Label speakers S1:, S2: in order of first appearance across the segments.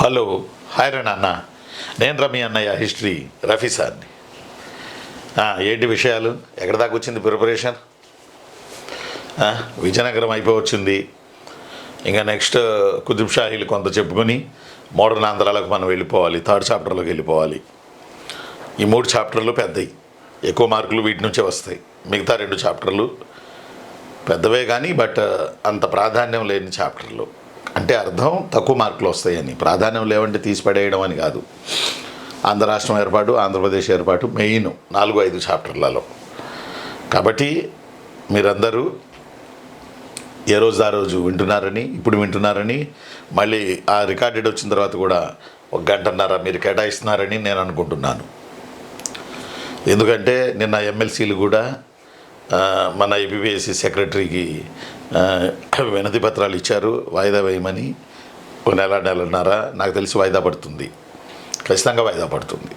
S1: Hello, hi రా నాన్న. నేను రమి అన్నయ్య, హిస్టరీ రఫీ సార్ని. ఏంటి విషయాలు? ఎక్కడ దాకా వచ్చింది ప్రిపరేషన్? విజయనగరం అయిపోవచ్చింది. ఇంకా నెక్స్ట్ కుతుబ్ షాహీలు కొంత చెప్పుకొని మోడర్న్ ఆంధ్రాలకు మనం వెళ్ళిపోవాలి. థర్డ్ చాప్టర్లోకి వెళ్ళిపోవాలి. ఈ 3 చాప్టర్లు పెద్దవి, ఎక్కువ మార్కులు వీటి నుంచే వస్తాయి. మిగతా 2 చాప్టర్లు పెద్దవే కానీ బట్ అంత ప్రాధాన్యం లేని చాప్టర్లు. అంటే అర్థం తక్కువ మార్కులు వస్తాయని. ప్రాధాన్యం లేవంటే తీసిపడేయడం అని కాదు. ఆంధ్ర రాష్ట్రం ఏర్పాటు, ఆంధ్రప్రదేశ్ ఏర్పాటు మెయిన్ 4-5 చాప్టర్లలో. కాబట్టి మీరందరూ ఏ రోజు ఆ రోజు ఇప్పుడు వింటున్నారని మళ్ళీ ఆ రికార్డెడ్ వచ్చిన తర్వాత కూడా 1 గంటన్నర మీరు కేటాయిస్తున్నారని నేను అనుకుంటున్నాను. ఎందుకంటే నిన్న ఎమ్మెల్సీలు కూడా మన ఏపీఎస్సీ సెక్రటరీకి వినతి పత్రాలు ఇచ్చారు, వాయిదా వేయమని. 1 నెలన్నర నాకు తెలిసి వాయిదా పడుతుంది, ఖచ్చితంగా వాయిదా పడుతుంది.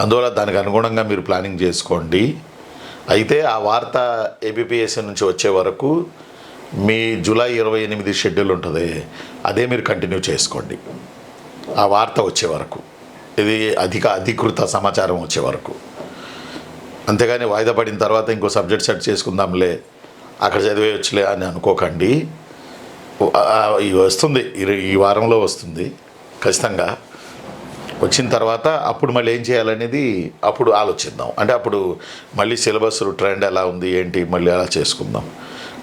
S1: అందువల్ల దానికి అనుగుణంగా మీరు ప్లానింగ్ చేసుకోండి. అయితే ఆ వార్త ఏపీఎస్సీ నుంచి వచ్చే వరకు మీ జూలై 28 షెడ్యూల్ ఉంటుంది, అదే మీరు కంటిన్యూ చేసుకోండి ఆ వార్త వచ్చే వరకు. ఇది అధికృత సమాచారం వచ్చే వరకు. అంతేగాని వాయిదా పడిన తర్వాత ఇంకో సబ్జెక్ట్ సెట్ చేసుకుందాంలే, అక్కడ చదివేయచ్చులే అని అనుకోకండి. వస్తుంది, ఈ వారంలో వస్తుంది ఖచ్చితంగా. వచ్చిన తర్వాత అప్పుడు మళ్ళీ ఏం చేయాలనేది అప్పుడు ఆలోచిద్దాం. అంటే అప్పుడు మళ్ళీ సిలబస్ ట్రెండ్ ఎలా ఉంది ఏంటి మళ్ళీ అలా చేసుకుందాం.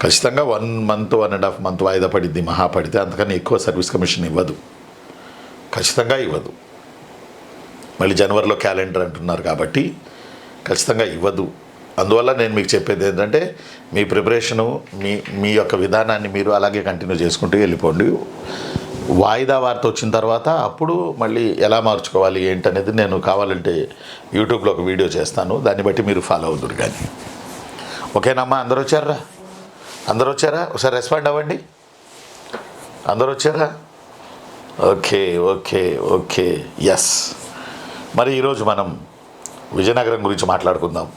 S1: ఖచ్చితంగా 1 month 1.5 month వాయిదా పడిద్ది, మహా పడితే. అంతకని ఎక్కువ సర్వీస్ కమిషన్ ఇవ్వదు, ఖచ్చితంగా ఇవ్వదు. మళ్ళీ జనవరిలో క్యాలెండర్ అంటున్నారు కాబట్టి ఖచ్చితంగా ఇవ్వదు. అందువల్ల నేను మీకు చెప్పేది ఏంటంటే మీ ప్రిపరేషను మీ యొక్క విధానాన్ని మీరు అలాగే కంటిన్యూ చేసుకుంటూ వెళ్ళిపోండి. వాయిదా వార్త వచ్చిన తర్వాత అప్పుడు మళ్ళీ ఎలా మార్చుకోవాలి ఏంటనేది నేను కావాలంటే యూట్యూబ్లో ఒక వీడియో చేస్తాను, దాన్ని బట్టి మీరు ఫాలో అవుతురు. కానీ ఓకేనమ్మా? అందరూ వచ్చారా? ఒకసారి రెస్పాండ్ అవ్వండి. అందరూ వచ్చారా? Okay yes. మరి ఈరోజు మనం విజయనగరం గురించి మాట్లాడుకుందాం.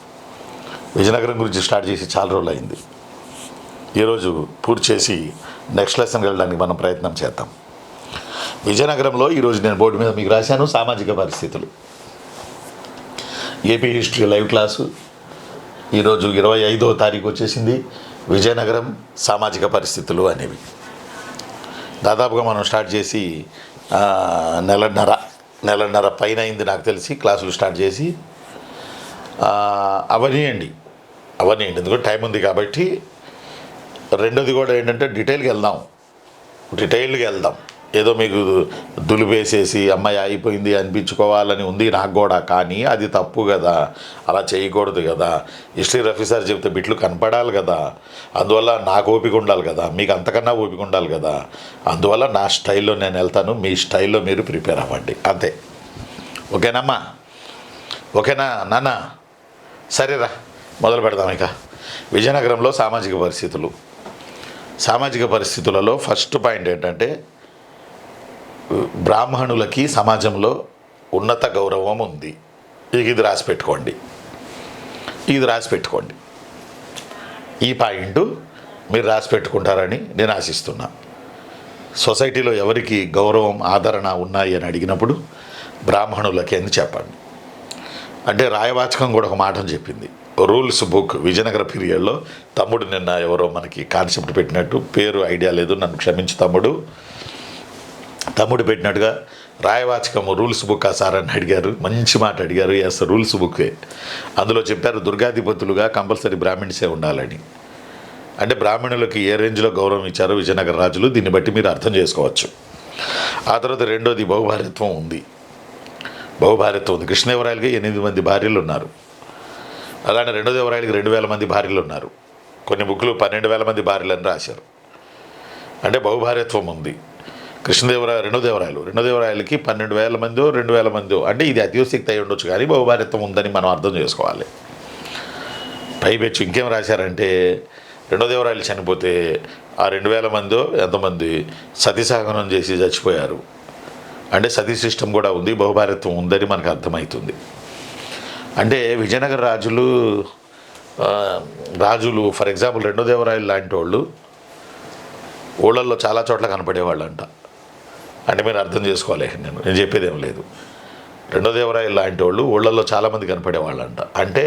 S1: విజయనగరం గురించి స్టార్ట్ చేసి చాలా రోజులు అయింది. ఈరోజు పూర్తి చేసి నెక్స్ట్ లెసన్కి వెళ్ళడానికి మనం ప్రయత్నం చేద్దాం. విజయనగరంలో ఈరోజు నేను బోర్డు మీద మీకు రాశాను సామాజిక పరిస్థితులు. ఏపీ హిస్టరీ లైవ్ క్లాసు ఈరోజు 25వ తారీఖు వచ్చేసింది. విజయనగరం సామాజిక పరిస్థితులు అనేవి దాదాపుగా మనం స్టార్ట్ చేసి నెలన్నర పైన అయింది నాకు తెలిసి క్లాసులు స్టార్ట్ చేసి. అవనీయండి, ఎందుకంటే టైం ఉంది కాబట్టి. రెండోది కూడా ఏంటంటే డీటెయిల్గా వెళ్దాం. ఏదో మీకు దులిపేసేసి అమ్మాయి అయిపోయింది అనిపించుకోవాలని ఉంది నాకు కూడా, కానీ అది తప్పు కదా, అలా చేయకూడదు కదా. హిస్టరీ రఫీ సార్ చెప్తే బిట్లు కనపడాలి కదా, అందువల్ల నాకు ఓపిక ఉండాలి కదా, మీకు అంతకన్నా ఓపిక ఉండాలి కదా. అందువల్ల నా స్టైల్లో నేను వెళ్తాను, మీ స్టైల్లో మీరు ప్రిపేర్ అవ్వండి, అంతే. ఓకేనమ్మా? ఓకేనా నాన్న? సరేరా, మొదలు పెడదాం. ఇక విజయనగరంలో సామాజిక పరిస్థితులలో ఫస్ట్ పాయింట్ ఏంటంటే బ్రాహ్మణులకి సమాజంలో ఉన్నత గౌరవం ఉంది. ఇది రాసి పెట్టుకోండి. ఈ పాయింట్ మీరు రాసి పెట్టుకుంటారని నేను ఆశిస్తున్నా. సొసైటీలో ఎవరికి గౌరవం ఆదరణ ఉన్నాయి అని అడిగినప్పుడు బ్రాహ్మణులకి అని చెప్పండి. అంటే రాయవాచకం కూడా ఒక మాటను చెప్పింది. రూల్స్ బుక్ విజయనగర పీరియడ్లో తమ్ముడు నిన్న ఎవరో మనకి కాన్సెప్ట్ పెట్టినట్టు, పేరు ఐడియా లేదు, నన్ను క్షమించి తమ్ముడు పెట్టినట్టుగా రాయవాచకము రూల్స్ బుక్ సార్ అని అడిగారు. మంచి మాట అడిగారు. ఎస్, రూల్స్ బుక్కే. అందులో చెప్పారు దుర్గాధిపతులుగా కంపల్సరీ బ్రాహ్మిన్సే ఉండాలని. అంటే బ్రాహ్మణులకి ఏ రేంజ్లో గౌరవం ఇచ్చారో విజయనగర రాజులు, దీన్ని బట్టి మీరు అర్థం చేసుకోవచ్చు. ఆ తర్వాత రెండోది బహుభార్యత్వం ఉంది. కృష్ణదేవరాయలకి 8 మంది భార్యలు ఉన్నారు. అలానే రెండో దేవరాయలకి 2000 మంది భార్యలు ఉన్నారు. కొన్ని బుక్లు 12,000 మంది భార్యలు అని రాశారు. అంటే బహుభార్యత్వం ఉంది. రెండో దేవరాయలకి 12,000 మందో 2,000 మందో, అంటే ఇది అతిశక్తి అయి ఉండొచ్చు కానీ బహుభార్యత్వం ఉందని మనం అర్థం చేసుకోవాలి. పైపెచ్చు ఇంకేం రాశారంటే రెండో దేవరాయలు చనిపోతే ఆ 2,000 మందో ఎంతమంది సతీసహగమనం చేసి చచ్చిపోయారు. అంటే సతీ సిస్టమ్ కూడా ఉంది, బహుభార్యత్వం ఉందని మనకు అర్థమవుతుంది. అంటే విజయనగర రాజులు ఫర్ ఎగ్జాంపుల్ రెండో దేవరాయలు లాంటి వాళ్ళు ఊళ్ళల్లో చాలా చోట్ల కనపడేవాళ్ళంట. అంటే మీరు అర్థం చేసుకోవాలి, నేను చెప్పేది ఏం లేదు. రెండో దేవరాయలు లాంటి వాళ్ళు ఊళ్ళల్లో చాలామంది కనపడేవాళ్ళంట. అంటే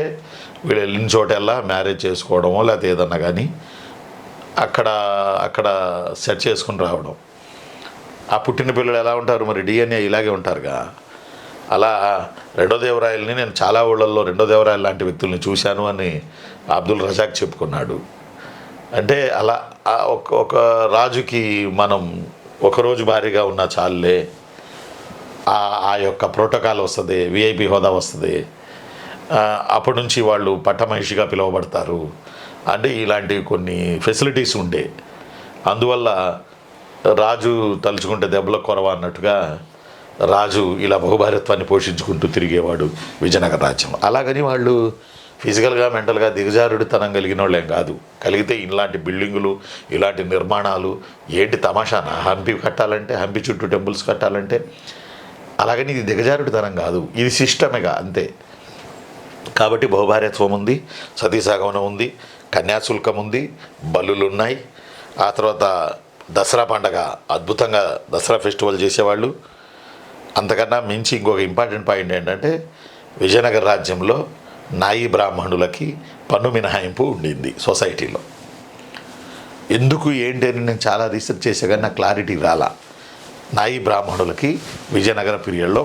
S1: వీళ్ళు వెళ్ళిన చోటల్లా మ్యారేజ్ చేసుకోవడమో లేకపోతే ఏదన్నా కానీ అక్కడ అక్కడ సెట్ చేసుకుని రావడం. ఆ పుట్టిన పిల్లలు ఎలా ఉంటారు మరి, డిఎన్ఏ ఇలాగే ఉంటారుగా. అలా రెండో దేవరాయల్ని నేను చాలా ఊళ్ళల్లో రెండో దేవరాయలు లాంటి వ్యక్తుల్ని చూశాను అని అబ్దుల్ రజాక్ చెప్పుకున్నాడు. అంటే అలా ఒక రాజుకి మనం ఒకరోజు భారీగా ఉన్న చాలులే, ఆ యొక్క ప్రోటోకాల్ వస్తుంది, విఐపి హోదా వస్తుంది, అప్పటి నుంచి వాళ్ళు పట్టమహిషిగా పిలువబడతారు. అంటే ఇలాంటి కొన్ని ఫెసిలిటీస్ ఉండే, అందువల్ల రాజు తలుచుకుంటే దెబ్బల కొరవ అన్నట్టుగా రాజు ఇలా బహుభారత్వాన్ని పోషించుకుంటూ తిరిగేవాడు విజయనగర రాజ్యం. అలాగని వాళ్ళు ఫిజికల్గా మెంటల్గా దిగజారుడితనం కలిగిన వాళ్ళు ఏం కాదు. కలిగితే ఇలాంటి బిల్డింగులు ఇలాంటి నిర్మాణాలు ఏంటి తమాషాన, హంపి కట్టాలంటే, హంపి చుట్టూ టెంపుల్స్ కట్టాలంటే, అలాగని ఇది దిగజారుడితనం కాదు, ఇది సిస్టమేగా అంతే. కాబట్టి బహుభార్యత్వం ఉంది, సతీసాగమనం ఉంది, కన్యాశుల్కం ఉంది, బలులు ఉన్నాయి. ఆ తర్వాత దసరా పండగ అద్భుతంగా దసరా ఫెస్టివల్ చేసేవాళ్ళు. అంతకన్నా మించి ఇంకొక ఇంపార్టెంట్ పాయింట్ ఏంటంటే విజయనగర రాజ్యంలో నాయి బ్రాహ్మణులకి పన్ను మినహాయింపు ఉండింది సొసైటీలో. ఎందుకు ఏంటి అని నేను చాలా రీసెర్చ్ చేసే కానీ నాకు క్లారిటీ రాలా. నాయి బ్రాహ్మణులకి విజయనగర పీరియడ్లో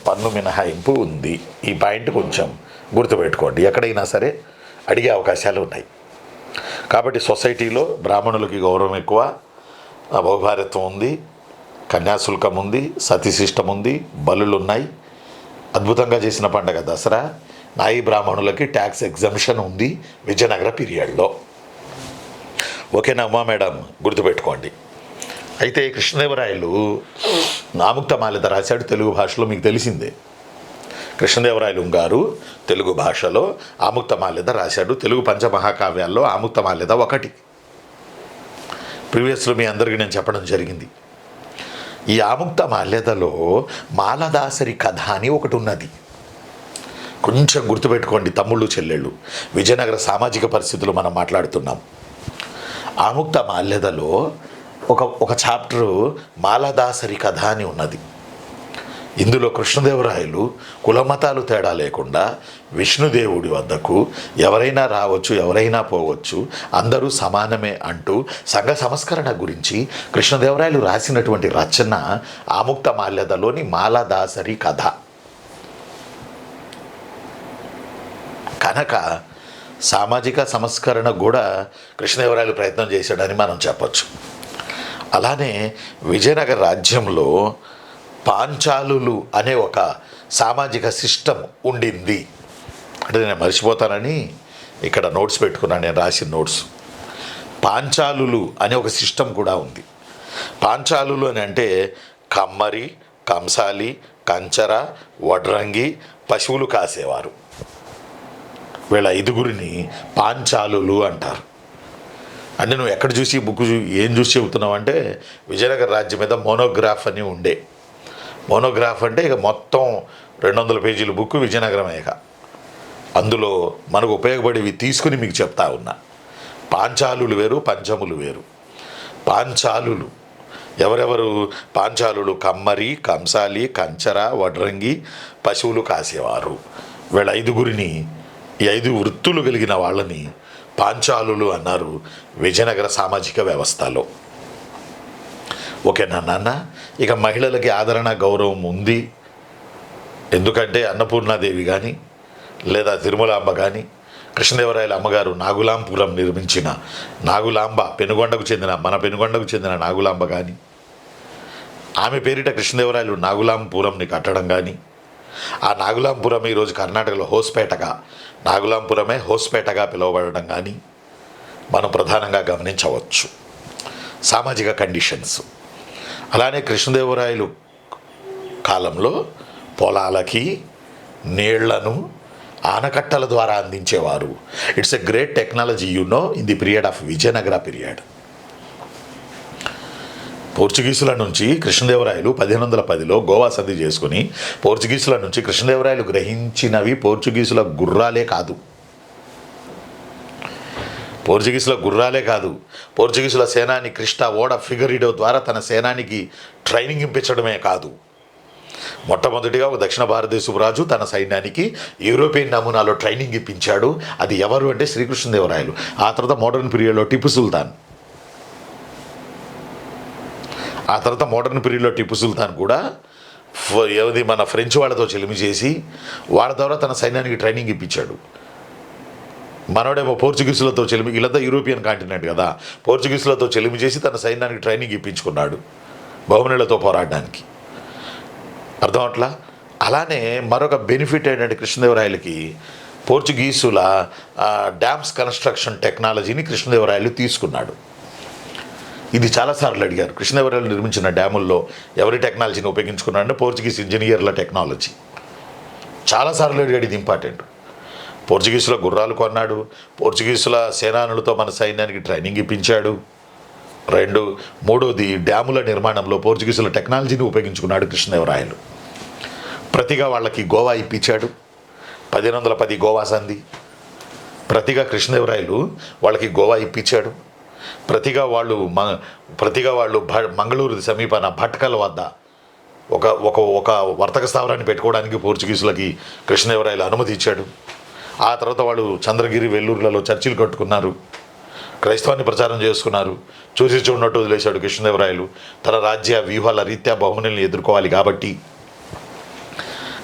S1: పన్ను మినహాయింపు ఉంది. ఈ పాయింట్ కొంచెం గుర్తుపెట్టుకోండి, ఎక్కడైనా సరే అడిగే అవకాశాలు ఉన్నాయి. కాబట్టి సొసైటీలో బ్రాహ్మణులకి గౌరవం ఎక్కువ, బహుభార్యత్వం ఉంది, కన్యాశుల్కం ఉంది, సతీశిష్టం ఉంది, బలులు ఉన్నాయి. అద్భుతంగా చేసిన పండగ దసరా. నాయి బ్రాహ్మణులకి ట్యాక్స్ ఎగ్జంప్షన్ ఉంది విజయనగర పీరియడ్లో. ఓకేనా అమ్మా మేడం, గుర్తుపెట్టుకోండి. అయితే కృష్ణదేవరాయలు ఆముక్తమాల్యద రాశాడు తెలుగు భాషలో, మీకు తెలిసిందే. కృష్ణదేవరాయలు గారు తెలుగు భాషలో ఆముక్తమాల్యద రాశాడు. తెలుగు పంచమహాకావ్యాల్లో ఆముక్తమాల్యద ఒకటి. ప్రీవియస్లో మీ అందరికీ నేను చెప్పడం జరిగింది. ఈ ఆముక్తమాల్యదలో మాలదాసరి కథ అని ఒకటి ఉన్నది. కొంచెం గుర్తుపెట్టుకోండి తమ్ముళ్ళు చెల్లెళ్ళు, విజయనగర సామాజిక పరిస్థితులు మనం మాట్లాడుతున్నాం. ఆముక్తమాల్యదలో ఒక చాప్టరు మాలదాసరి కథ అని ఉన్నది. ఇందులో కృష్ణదేవరాయలు కులమతాలు తేడా లేకుండా విష్ణుదేవుడి వద్దకు ఎవరైనా రావచ్చు, ఎవరైనా పోవచ్చు, అందరూ సమానమే అంటూ సంఘ సంస్కరణ గురించి కృష్ణదేవరాయలు రాసినటువంటి రచన ఆముక్తమాల్యదలోని మాలదాసరి కథ. కనుక సామాజిక సంస్కరణ కూడా కృష్ణదేవరాయలు ప్రయత్నం చేశాడని మనం చెప్పచ్చు. అలానే విజయనగర రాజ్యంలో పాంచాలులు అనే ఒక సామాజిక సిస్టమ్ ఉండింది. అంటే నేను మర్చిపోతానని ఇక్కడ నోట్స్ పెట్టుకున్నాను, నేను రాసిన నోట్స్. పాంచాలులు అనే ఒక సిస్టమ్ కూడా ఉంది. పాంచాలులు అని అంటే కమ్మరి, కంసాలి, కంచర, వడ్రంగి, పశువులు కాసేవారు. వీళ్ళ ఐదుగురిని పాంచాలులు అంటారు. అంటే నువ్వు ఎక్కడ చూసి బుక్ ఏం చూసి చెబుతున్నావు అంటే విజయనగర రాజ్యం మీద మోనోగ్రాఫ్ అని ఉండే. మోనోగ్రాఫ్ అంటే ఇక మొత్తం 200 పేజీల బుక్ విజయనగరమేక. అందులో మనకు ఉపయోగపడేవి తీసుకుని మీకు చెప్తా ఉన్నా. పాంచాలులు వేరు, పంచములు వేరు. పాంచాలులు ఎవరెవరు? పాంచాలులు కమ్మరి, కంసాలి, కంచర, వడ్రంగి, పశువులు కాసేవారు. వీళ్ళ ఐదుగురిని, ఈ 5 వృత్తులు కలిగిన వాళ్ళని పాంచాలులు అన్నారు విజయనగర సామాజిక వ్యవస్థలో. ఓకేనా నాన్న? ఇక మహిళలకి ఆదరణ, గౌరవం ఉంది. ఎందుకంటే అన్నపూర్ణాదేవి కానీ లేదా తిరుమలాంబ కానీ, కృష్ణదేవరాయల అమ్మగారు నాగులాంపురం నిర్మించిన నాగులాంబ, మన పెనుగొండకు చెందిన నాగులాంబ కానీ, ఆమె పేరిట కృష్ణదేవరాయలు నాగులాంపురంని కట్టడం కానీ, ఆ నాగులాంపురం ఈరోజు కర్ణాటకలో హోస్పేటగా, నాగులాంపురమే హోస్పేటగా పిలువబడడం కానీ మనం ప్రధానంగా గమనించవచ్చు. సామాజిక కండిషన్స్. అలానే కృష్ణదేవరాయలు కాలంలో పొలాలకి నీళ్లను ఆనకట్టల ద్వారా అందించేవారు. It's a great technology in the period of Vijayanagara period. పోర్చుగీసుల నుంచి కృష్ణదేవరాయలు 1510లో గోవా సంధి చేసుకుని, పోర్చుగీసుల నుంచి కృష్ణదేవరాయలు గ్రహించినవి పోర్చుగీసుల గుర్రాలే కాదు, పోర్చుగీసుల గుర్రాలే కాదు, పోర్చుగీసుల సేనాని క్రిస్టా ఓడ ఫిగరిడో ద్వారా తన సేనానికి ట్రైనింగ్ ఇప్పించడమే కాదు, మొట్టమొదటిగా ఒక దక్షిణ భారతదేశపు రాజు తన సైన్యానికి యూరోపియన్ నమూనాలో ట్రైనింగ్ ఇప్పించాడు. అది ఎవరు అంటే శ్రీకృష్ణదేవరాయలు. ఆ తర్వాత మోడర్న్ పీరియడ్లో టిప్పు సుల్తాన్, టిప్పు సుల్తాన్ కూడా ఏది మన ఫ్రెంచ్ వాళ్ళతో చెలిమి చేసి వాళ్ళ ద్వారా తన సైన్యానికి ట్రైనింగ్ ఇప్పించాడు. మనోడేమో పోర్చుగీసులతో చెలిమి, వీళ్ళంతా యూరోపియన్ కాంటినెంట్ కదా, పోర్చుగీసులతో చెలిమి చేసి తన సైన్యానికి ట్రైనింగ్ ఇప్పించుకున్నాడు బహుమనులతో పోరాడడానికి. అర్థం అట్లా. అలానే మరొక బెనిఫిట్ ఏంటంటే కృష్ణదేవరాయలకి పోర్చుగీసుల డ్యామ్స్ కన్స్ట్రక్షన్ టెక్నాలజీని కృష్ణదేవరాయలు తీసుకున్నాడు. ఇది చాలాసార్లు అడిగారు, కృష్ణదేవరాయలు నిర్మించిన డ్యాముల్లో ఎవరి టెక్నాలజీని ఉపయోగించుకున్నాడంటే పోర్చుగీస్ ఇంజనీర్ల టెక్నాలజీ. చాలాసార్లు అడిగాడు, ఇది ఇంపార్టెంట్. పోర్చుగీసుల గుర్రాలు కొన్నాడు, పోర్చుగీసుల సేనానులతో మన సైన్యానికి ట్రైనింగ్ ఇప్పించాడు. మూడోది డ్యాముల నిర్మాణంలో పోర్చుగీసుల టెక్నాలజీని ఉపయోగించుకున్నాడు కృష్ణదేవరాయలు. ప్రతిగా వాళ్ళకి గోవా ఇప్పించాడు, 1510 గోవా సంధి. ప్రతిగా కృష్ణదేవరాయలు వాళ్ళకి గోవా ఇప్పించాడు. ప్రతిగా వాళ్ళు మంగళూరు సమీపాన భట్కల వద్ద ఒక వర్తక స్థావరాన్ని పెట్టుకోవడానికి పోర్చుగీసులకి కృష్ణదేవరాయలు అనుమతి ఇచ్చాడు. ఆ తర్వాత వాళ్ళు చంద్రగిరి, వెల్లూరులలో చర్చిలు కట్టుకున్నారు, క్రైస్తవాన్ని ప్రచారం చేసుకున్నారు. చూసి చూడనట్టు వదిలేశాడు కృష్ణదేవరాయలు. తన రాజ్య వ్యూహాల రీత్యా బహుమనుల్ని ఎదుర్కోవాలి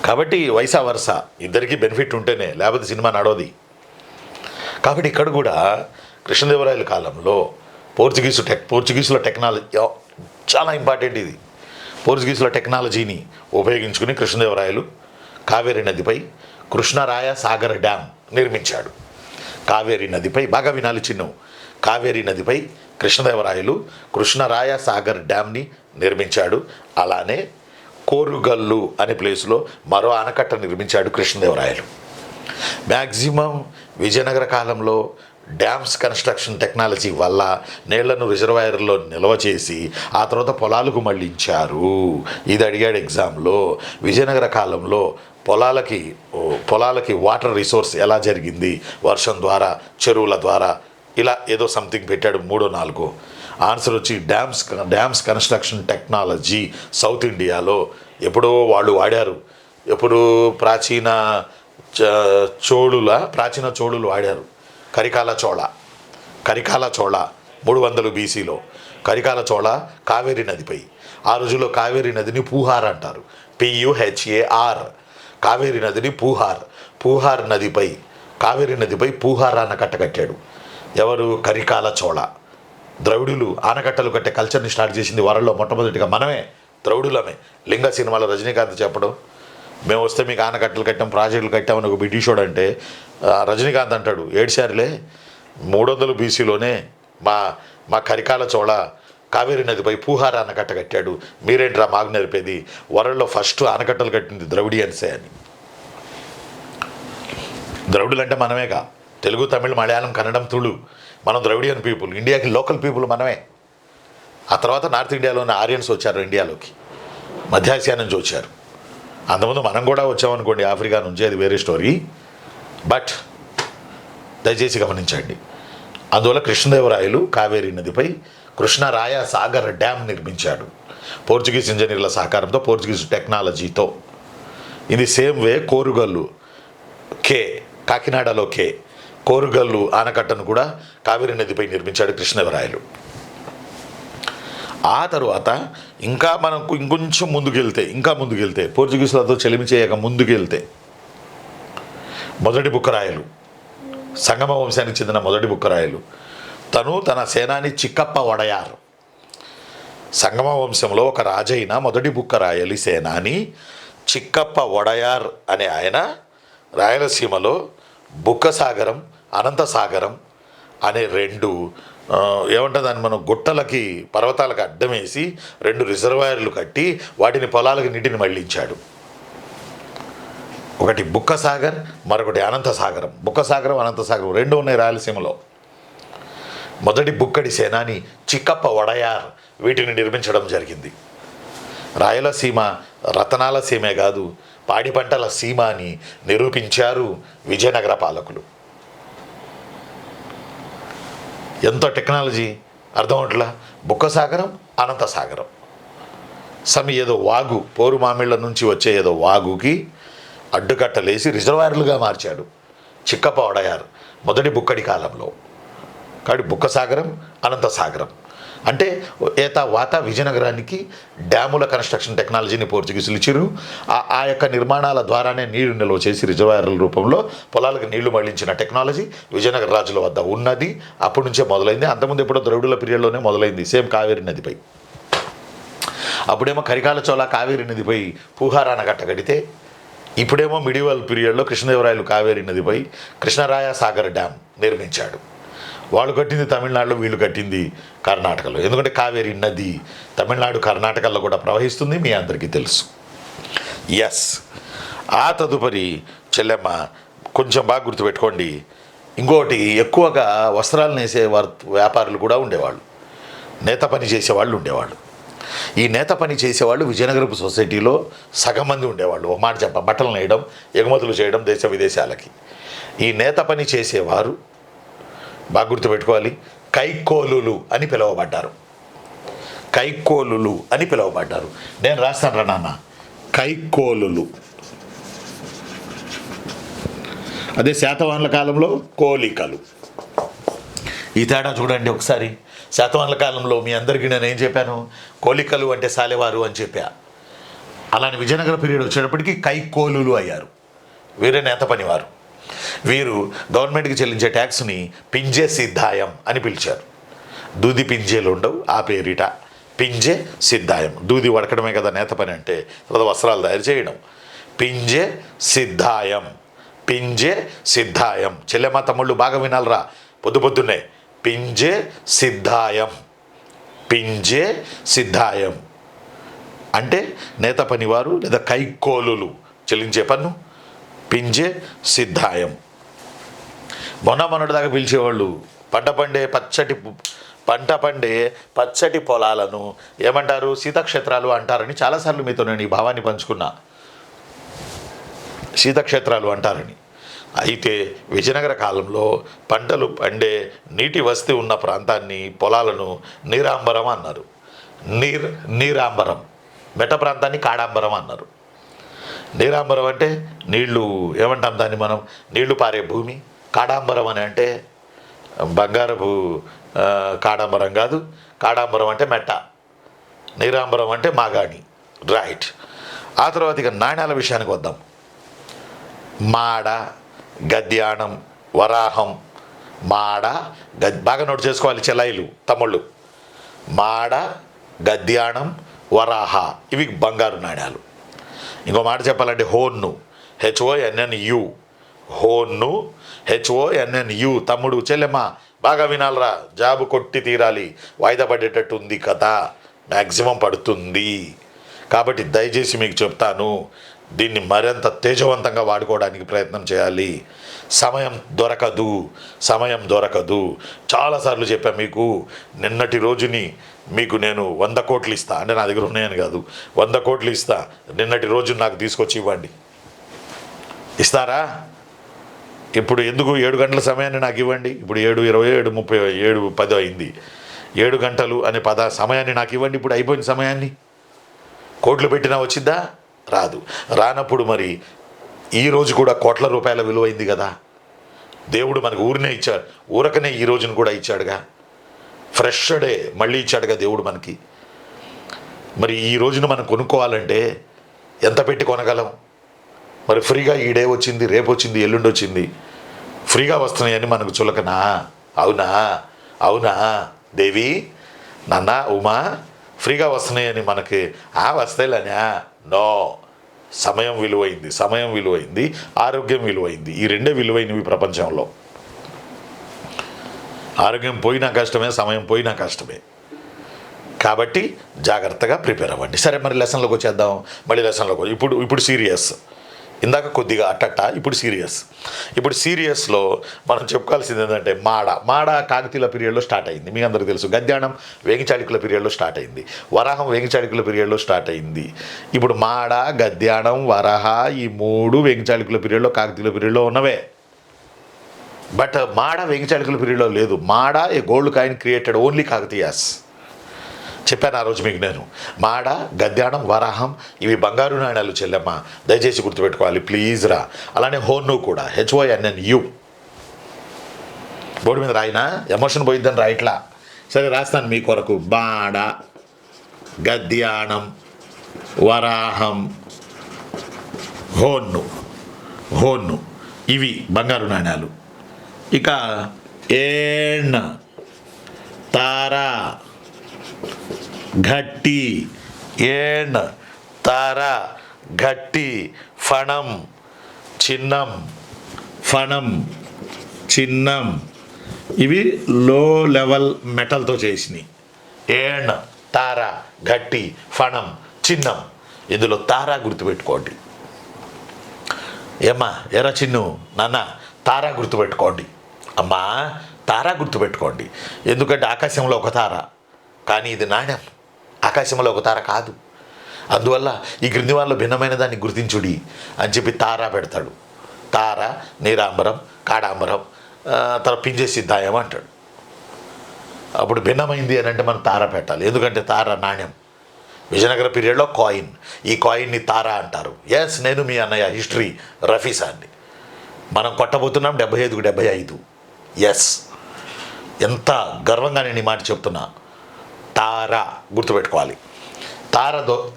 S1: కాబట్టి వైసా వరుస ఇద్దరికీ బెనిఫిట్ ఉంటేనే, లేకపోతే సినిమా నడవది. కాబట్టి ఇక్కడ కూడా కృష్ణదేవరాయల కాలంలో పోర్చుగీసుల టెక్నాలజీ చాలా ఇంపార్టెంట్. ఇది పోర్చుగీసుల టెక్నాలజీని ఉపయోగించుకుని కృష్ణదేవరాయలు కావేరీ నదిపై కృష్ణరాయ సాగర్ డ్యామ్ నిర్మించాడు. కావేరీ నదిపై బాగా వినాలి చిన్ను, కావేరీ నదిపై కృష్ణదేవరాయలు కృష్ణరాయ సాగర్ డ్యామ్ని నిర్మించాడు. అలానే కోరుగల్లు అనే ప్లేస్లో మరో ఆనకట్ట నిర్మించాడు కృష్ణదేవరాయలు. మ్యాక్సిమం విజయనగర కాలంలో డ్యామ్స్ కన్స్ట్రక్షన్ టెక్నాలజీ వల్ల నీళ్లను రిజర్వాయర్లో నిల్వ చేసి ఆ తర్వాత పొలాలకు మళ్లించారు. ఇది అడిగాడు ఎగ్జామ్లో. విజయనగర కాలంలో పొలాలకి వాటర్ రిసోర్స్ ఎలా జరిగింది, వర్షం ద్వారా, చెరువుల ద్వారా, ఇలా ఏదో సంథింగ్ పెట్టాడు 3, 4. ఆన్సర్ వచ్చి డ్యామ్స్ కన్స్ట్రక్షన్ టెక్నాలజీ సౌత్ ఇండియాలో ఎప్పుడో వాళ్ళు వాడారు. ఎప్పుడు ప్రాచీన చోళులు వాడారు. కరికాల చోళ 300 BCలో కరికాల చోళ కావేరీ నదిపై, ఆ రోజుల్లో కావేరీ నదిని పూహార్ అంటారు, PUHAR. కావేరీ నదిని కావేరీ నదిపై పూహార్ ఆనకట్ట కట్టాడు. ఎవరు? కరికాల చోళ. ద్రవిడులు ఆనకట్టలు కట్టే కల్చర్ని స్టార్ట్ చేసింది వరల్డ్లో మొట్టమొదటిగా మనమే, ద్రవిడులమే. లింగ సినిమాలో రజనీకాంత్ చెప్పడం, మేము వస్తే మీకు ఆనకట్టలు కట్టాం, ప్రాజెక్టులు కట్టామని ఒక బ్రిటిషోడు అంటే రజనీకాంత్ అంటాడు, ఏడ్చారులే, 300 BCలోనే మా కరికాల చోళ కావేరీ నదిపై పూహార్ ఆనకట్ట కట్టాడు, మీరేంట్రా మాకు నేర్పేది, వరల్డ్లో ఫస్ట్ ఆనకట్టలు కట్టింది ద్రవిడియన్సే అని. ద్రవిడులు అంటే మనమేగా, తెలుగు, తమిళ్, మలయాళం, కన్నడం, తుళు, మనం ద్రవిడియన్ పీపుల్. ఇండియాకి లోకల్ పీపుల్ మనమే. ఆ తర్వాత నార్త్ ఇండియాలోని ఆరియన్స్ వచ్చారు ఇండియాలోకి, మధ్యాసియా నుంచి వచ్చారు. అంతకుముందు మనం కూడా వచ్చామనుకోండి ఆఫ్రికా నుంచి, అది వేరే స్టోరీ. బట్ దయచేసి గమనించండి. అందువల్ల కృష్ణదేవరాయలు కావేరీ నదిపై కృష్ణరాయ సాగర్ డ్యామ్ నిర్మించాడు పోర్చుగీస్ ఇంజనీర్ల సహకారంతో, పోర్చుగీస్ టెక్నాలజీతో. ఇది సేమ్ వే కోరుగల్లు కాకినాడలో కోరుగల్లు ఆనకట్టను కూడా కావేరీ నదిపై నిర్మించాడు కృష్ణదేవరాయలు. ఆ తరువాత మనం ఇంకొంచెం ముందుకెళ్తే పోర్చుగీసులతో చెలిమి చేయక ముందుకెళ్తే మొదటి బుక్కరాయలు, సంగమ వంశానికి చెందిన మొదటి బుక్కరాయలు, తన సేనాని చిక్కప్ప వడయార్. సంగమ వంశంలో ఒక రాజైన మొదటి బుక్కరాయలి సేనాని చిక్కప్ప వడయార్ అనే ఆయన రాయలసీమలో బుక్కసాగరం, అనంతసాగరం అనే 2 ఏమంటుంది దాన్ని మనం గుట్టలకి, పర్వతాలకు అడ్డం వేసి 2 రిజర్వాయర్లు కట్టి వాటిని పొలాలకు నీటిని మళ్లించాడు. ఒకటి బుక్కసాగర్, మరొకటి అనంతసాగరం. బుక్కసాగరం, అనంతసాగరం 2 ఉన్నాయి రాయలసీమలో. మొదటి బుక్కడి సేనాని చిక్కప్ప వడయార్ వీటిని నిర్మించడం జరిగింది. రాయలసీమ రతనాల సీమే కాదు, పాడి పంటల సీమ అని నిరూపించారు విజయనగర పాలకులు. ఎంతో టెక్నాలజీ అర్థమవట్లా. బుక్కసాగరం, అనంతసాగరం. ఏదో వాగు, పోరుమామిళ్ళ నుంచి వచ్చే ఏదో వాగుకి అడ్డుకట్టలేసి రిజర్వాయర్లుగా మార్చాడు చిక్కప్ప వడయార్ మొదటి బుక్కడి కాలంలో. కాబట్టి బుక్కసాగరం, అనంతసాగరం అంటే వాత విజయనగరానికి డ్యాముల కన్స్ట్రక్షన్ టెక్నాలజీని పోర్చుగీసులు ఇచ్చారు. ఆ యొక్క నిర్మాణాల ద్వారానే నీరు నిల్వ చేసి రిజర్వాయర్ల రూపంలో పొలాలకు నీళ్లు మళ్లించిన టెక్నాలజీ విజయనగర రాజుల వద్ద ఉన్నది. అప్పటి నుంచే మొదలైంది. అంతకుముందు ఎప్పుడో ద్రవిడుల పీరియడ్లోనే మొదలైంది. సేమ్ కావేరి నదిపై. అప్పుడేమో కరికాల చోళ కావేరి నదిపై పూహారాన కట్ట కడితే, ఇప్పుడేమో మిడివల్ పీరియడ్లో కృష్ణదేవరాయలు కావేరి నదిపై కృష్ణరాయ సాగర్ డ్యామ్ నిర్మించాడు. వాళ్ళు కట్టింది తమిళనాడులో, వీళ్ళు కట్టింది కర్ణాటకలో. ఎందుకంటే కావేరి నది తమిళనాడు కర్ణాటకలో కూడా ప్రవహిస్తుంది, మీ అందరికీ తెలుసు. ఎస్. ఆ తదుపరి చెల్లెమ్మ కొంచెం బాగా గుర్తుపెట్టుకోండి, ఇంకోటి ఎక్కువగా వస్త్రాలు నేసే వ్యాపారులు కూడా ఉండేవాళ్ళు, నేత పని చేసేవాళ్ళు ఉండేవాళ్ళు. ఈ నేత పని చేసేవాళ్ళు విజయనగరపు సొసైటీలో సగం మంది ఉండేవాళ్ళు. ఒక మాట బట్టలు నేయడం, ఎగుమతులు చేయడం దేశ విదేశాలకి. ఈ నేత పని చేసేవారు బాగా గుర్తుపెట్టుకోవాలి, కైకోలులు అని పిలువబడ్డారు. కైకోలులు అని పిలువబడ్డారు. నేను రాస్తాను రా నాన్న, కైకోలులు. అదే శాతవాహనుల కాలంలో కోలికలు. ఈ తేడా చూడండి ఒకసారి. శాతవాహనుల కాలంలో మీ అందరికీ నేను ఏం చెప్పాను? కోలికలు అంటే సాలెవారు అని చెప్పా. అలానే విజయనగర పీరియడ్ వచ్చేటప్పటికి కైకోలులు అయ్యారు. వీరే నేత పనివారు. వీరు గవర్నమెంట్కి చెల్లించే ట్యాక్స్ని పింజే సిద్ధాయం అని పిలిచారు. దూది పింజేలు ఉండవు, ఆ పేరిట పింజే సిద్ధాయం. దూది వడకడమే కదా నేత పని అంటే, తర్వాత వస్త్రాలు తయారు చేయడం. పింజే సిద్ధాయం, పింజే సిద్ధాయం. చెల్లెమ్మ తమ్ముళ్ళు బాగా వినాలరా పొద్దున్నే. పింజే సిద్ధాయం, పింజే సిద్ధాయం అంటే నేత పనివారు లేదా కైకోలులు చెల్లించే పన్ను పింజే సిద్ధాయం. మొన్నటి దాకా పిలిచేవాళ్ళు పంట పండే పచ్చటి పొలాలను ఏమంటారు? శీతక్షేత్రాలు అంటారని చాలాసార్లు మీతో నేను ఈ భావాన్ని పంచుకున్నా. శీతక్షేత్రాలు అంటారని. అయితే విజయనగర కాలంలో పంటలు పండే నీటి వసతి ఉన్న ప్రాంతాన్ని, పొలాలను నీరాంబరం అన్నారు. నీరాంబరం. మెట్ట ప్రాంతాన్ని కాడాంబరం అన్నారు. నీరాంబరం అంటే నీళ్లు, ఏమంటాం దాన్ని మనం? నీళ్లు పారే భూమి. కాడాంబరం అని అంటే బంగారపు కాడాంబరం కాదు. కాడాంబరం అంటే మెట్ట, నీరాంబరం అంటే మాగాణి. రైట్. ఆ తర్వాత ఇక నాణ్యాల విషయానికి వద్దాం. మాడ, గద్యాణం, వరాహం. మాడ బాగా నోట్ చేసుకోవాలి చెల్లాయిలు తమ్ముళ్ళు. మాడ, గద్యాణం, వరాహ ఇవి బంగారు నాణ్యాలు. ఇంకో మాట చెప్పాలంటే హోన్ను, HONNU. హోన్ను, HONNU. తమ్ముడు చెల్లెమ్మ బాగా వినాలరా, జాబు కొట్టి తీరాలి. వాయిదా పడేటట్టు ఉంది కదా, మ్యాక్సిమం పడుతుంది. కాబట్టి దయచేసి మీకు చెప్తాను, దీన్ని మరింత తేజవంతంగా వాడుకోవడానికి ప్రయత్నం చేయాలి. సమయం దొరకదు. చాలాసార్లు చెప్పా మీకు. నిన్నటి రోజుని మీకు నేను 100 కోట్లు ఇస్తా అంటే, నా దగ్గర ఉన్నాయని కాదు, 100 కోట్లు ఇస్తా, నిన్నటి రోజుని నాకు తీసుకొచ్చి ఇవ్వండి. ఇస్తారా? ఇప్పుడు ఎందుకు 7 గంటల సమయాన్ని నాకు ఇవ్వండి. ఇప్పుడు 7:20, 7:30, 7:10 అయింది. 7 గంటలు అనే సమయాన్ని నాకు ఇవ్వండి. ఇప్పుడు అయిపోయిన సమయాన్ని కోట్లు పెట్టినా వచ్చిద్దా? రాదు. రానప్పుడు మరి ఈరోజు కూడా కోట్ల రూపాయల విలువైంది కదా. దేవుడు మనకు ఊరినే ఇచ్చాడు, ఊరకనే ఈ రోజును కూడా ఇచ్చాడుగా. ఫ్రెష్ డే మళ్ళీ ఇచ్చాడుగా దేవుడు మనకి. మరి ఈ రోజును మనం కొనుక్కోవాలంటే ఎంత పెట్టి కొనగలం? మరి ఫ్రీగా ఈ డే వచ్చింది, రేపు వచ్చింది, ఎల్లుండి వచ్చింది, ఫ్రీగా వస్తున్నాయని మనకు చులకనా? అవునా దేవి, నాన్న, ఉమా? ఫ్రీగా వస్తున్నాయని మనకి వస్తాయిలనా? నో. సమయం విలువైంది, ఆరోగ్యం విలువైంది. ఈ రెండే విలువైనవి ప్రపంచంలో. ఆరోగ్యం పోయినా కష్టమే, సమయం పోయినా కష్టమే. కాబట్టి జాగ్రత్తగా ప్రిపేర్ అవ్వండి. సరే, మరి లెసన్లోకి వచ్చేద్దాం. ఇప్పుడు సీరియస్. ఇందాక కొద్దిగా అట్టట్ట, ఇప్పుడు సీరియస్లో మనం చెప్పుకోవాల్సింది ఏంటంటే మాడ కాకతీయుల పీరియడ్లో స్టార్ట్ అయింది, మీ అందరికీ తెలుసు. గద్యాణం వేంగిచాళుక్యుల పీరియడ్లో స్టార్ట్ అయింది. వరాహం వేంగిచాళుక్యుల పీరియడ్లో స్టార్ట్ అయింది. ఇప్పుడు మాడ, గద్యాణం, వరాహ ఈ 3 వేంగిచాళుక్యుల పీరియడ్లో, కాకతీయుల పీరియడ్లో ఉన్నవే. బట్ మాడ వెంకిచాళికల పీరియడ్లో లేదు. మాడ a gold coin created only Kakatiyas. చెప్పాను ఆ రోజు మీకు నేను. మాడ, గద్యాణం, వరాహం ఇవి బంగారు నాణ్యాలు చెల్లెమ్మ, దయచేసి గుర్తుపెట్టుకోవాలి ప్లీజ్ రా. అలానే హోను కూడా, HONNU. బోర్డు మీద రాయినా, ఎమోషన్ పోయిద్దని రాయిట్లా. సరే రాస్తాను మీ కొరకు. మాడ, గద్యాణం, వరాహం, హోను ఇవి బంగారు నాణ్యాలు. ఇక ఏణ్, తార, ఘట్టి, ఏణ్, తార, ఘట్టి, ఫణం, చిన్నం ఇవి లో లెవెల్ మెటల్తో చేసినాయి. ఏణ్, తార, ఘట్టి, ఫణం, చిన్నం. ఇందులో తారా గుర్తుపెట్టుకోండి. ఏమ్మా ఎరా చిన్ను, నాన్న తారా గుర్తుపెట్టుకోండి. అమ్మా తారా గుర్తుపెట్టుకోండి. ఎందుకంటే ఆకాశంలో ఒక తార, కానీ ఇది నాణ్యం, ఆకాశంలో ఒక తార కాదు. అందువల్ల ఈ క్రింది వాళ్ళలో భిన్నమైన దాన్ని గుర్తించుడి అని చెప్పి తారా పెడతాడు. తార, నీరాంబరం, కాడాంబరం, తర్వాత పింజే సిద్ధాయం అంటాడు. అప్పుడు భిన్నమైంది అని అంటే మనం తార పెట్టాలి. ఎందుకంటే తార నాణ్యం. విజయనగర పీరియడ్లో కాయిన్, ఈ కాయిన్ని తారా అంటారు. ఎస్, నేను మీ అన్నయ్య హిస్టరీ రఫీసాన్ని. మనం కొట్టబోతున్నాం 75కు 75. ఎస్, ఎంత గర్వంగా నేను ఈ మాట చెప్తున్నా. తార గుర్తుపెట్టుకోవాలి.